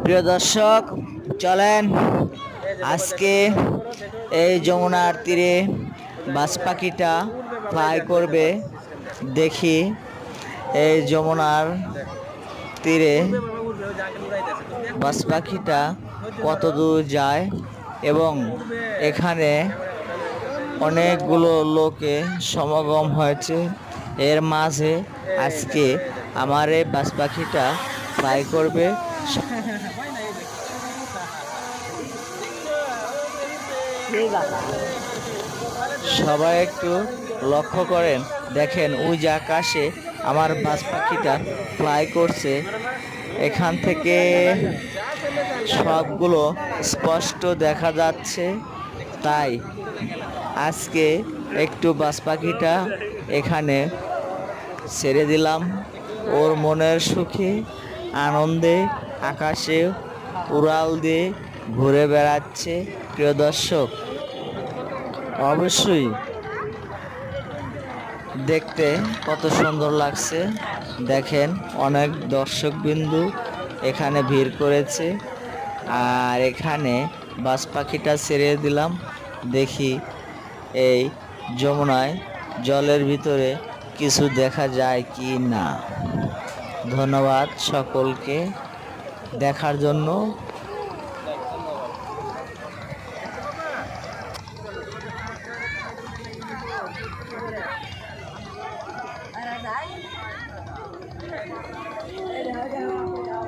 প্রিয় দর্শক, চলেন আজকে এই যমুনার তীরে বাজ পাখিটা ফ্লাই করবে। দেখি এই যমুনার তীরে বাজ পাখিটা কত দূর যায় এবং এখানে অনেকগুলো লোকে সমাগম হয়েছে। এর মাঝে আজকে আমার এই বাজ পাখিটা ফ্লাই করবে। সবাই একটু লক্ষ্য করেন, দেখেন ওই যে আকাশে আমার বাজ পাখিটা ফ্লাই করছে। এখান থেকে সবগুলো স্পষ্ট দেখা যাচ্ছে। তাই আজকে একটু বাজ পাখিটা এখানে ছেড়ে দিলাম। ওর মনের সুখে আনন্দে আকাশে উড়াল দিয়ে ঘুরে বেড়াচ্ছে। প্রিয় দর্শক, অবশ্যই দেখতে কত সুন্দর লাগছে। দেখেন, অনেক দর্শকবিন্দু এখানে ভিড় করেছে। আর এখানে বাজ পাখিটা ছেড়ে দিলাম। দেখি এই যমুনায় জলের ভিতরে কিছু দেখা যায় কি না। ধন্যবাদ সকলকে দেখার জন্য।